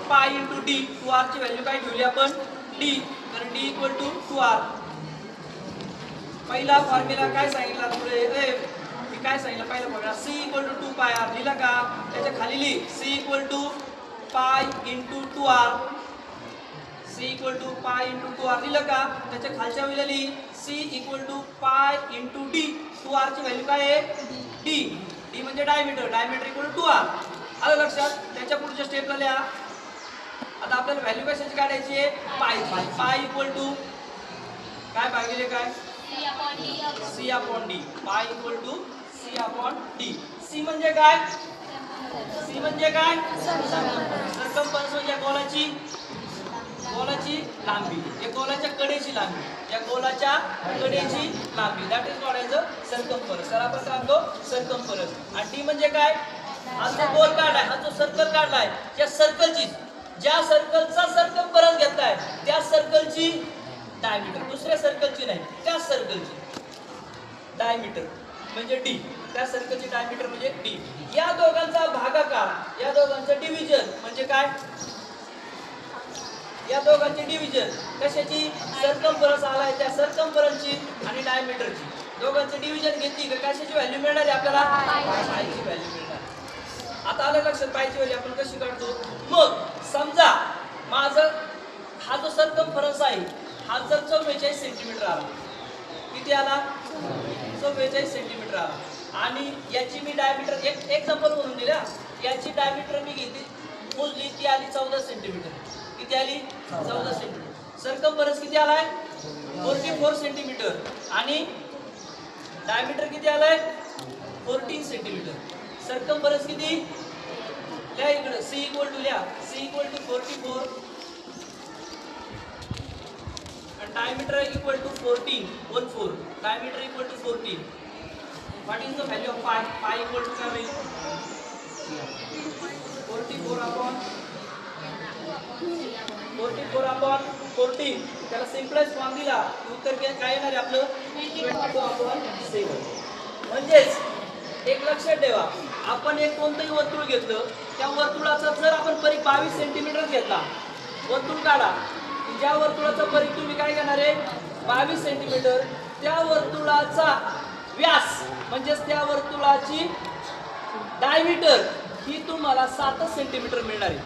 पाय into D. 2r ची value काय ठेवली आपण डी. तर डी इक्वल टू 2r. पहिला फॉर्म्युला काय सांगितला पुढे मी काय सांगितलं पहिला फॉर्म्युला c इक्वल टू 2 पाय r लिहिला का. त्याच्या खाली लिही c equal to pi into 2r. c equal to pi into 2r लिहिलं का. त्याच्या खालच्या वेळेला लिही c equal to pi into D. 2r ची व्हॅल्यू काय आहे डी. डी म्हणजे diameter. Diameter equal to 2r. आलं लक्षात. त्याच्या पुढच्या स्टेपला लिहा. आता आपल्याला व्हॅल्यू कशाची काढायची आहे पाय. पाय इक्वल टू काय भागिले काय c upon D. Pi equal to c upon D. c म्हणजे काय c म्हणजे काय सर्कम्फरन्स म्हणजे गोलाची लांबी. या गोलाच्या कडेची लांबी. या गोलाच्या कडेची लांबी that is called as a circumference. तर आपण सांगतो सर्कम्फरन्स. आणि डी म्हणजे काय हा जो गोल काढलाय हा जो सर्कल काढलाय या सर्कलची ज्या सर्कलचा सर्कम्फरन्स घेतलाय त्या सर्कलची डायमीटर. दुसऱ्या सर्कलची नाही त्या सर्कलची डायमीटर म्हणजे डी. त्या सर्कलची डायमीटर म्हणजे डी. या दोघांचा भागाकार या दोघांचं डिव्हिजन म्हणजे काय या दोघांची डिव्हिजन कशाची सर्कम्फरन्स आलाय त्या सर्कम्फरन्सची आणि डायमीटरची दोघांची डिव्हिजन घेतली का कशाची व्हॅल्यू मिळणार आहे आपल्याला पायची व्हॅल्यू मिळणार. आता आलं लक्षात पायची व्हॅल्यू आपण कशी काढतो. मग समजा माझं हा जो सर्कम्फरन्स आहे हा जर 44 सेंटीमीटर आला. किती आला 44 सेंटीमीटर आला. आणि याची मी डायमीटर एक एक्झाम्पल म्हणून दिला. याची डायमीटर मी घेतली मोजली ती आली 14 सेंटीमीटर. किती आली 14 सेंटीमीटर. सर्कम्फरन्स किती आलाय 44 सेंटीमीटर आणि डायमीटर किती आलाय 14 सेंटीमीटर. सर्कम्फरन्स किती लिहा इकडे c इक्वल टू लिहा c equal to 44 and diameter equal to 14 diameter equal to 14. What is the value of pi? Pi equal to क्या होईल 44 upon 14. त्याला सिम्पलेस्ट फॉर्म दिला उत्तर काय येणार आहे आपलं 22/7. म्हणजेच एक लक्षात ठेवा आपण एक कोणतंही वर्तुळ घेतलं त्या वर्तुळाचा जर आपण परिघ 22 सेंटीमीटर घेतला वर्तुळ काढा. ज्या वर्तुळाचा परिघ तुम्ही काय घेणार आहे 22 सेंटीमीटर त्या वर्तुळाचा व्यास म्हणजेच त्या वर्तुळाची डायमीटर ही तुम्हाला 7 सेंटीमीटर मिळणार आहे.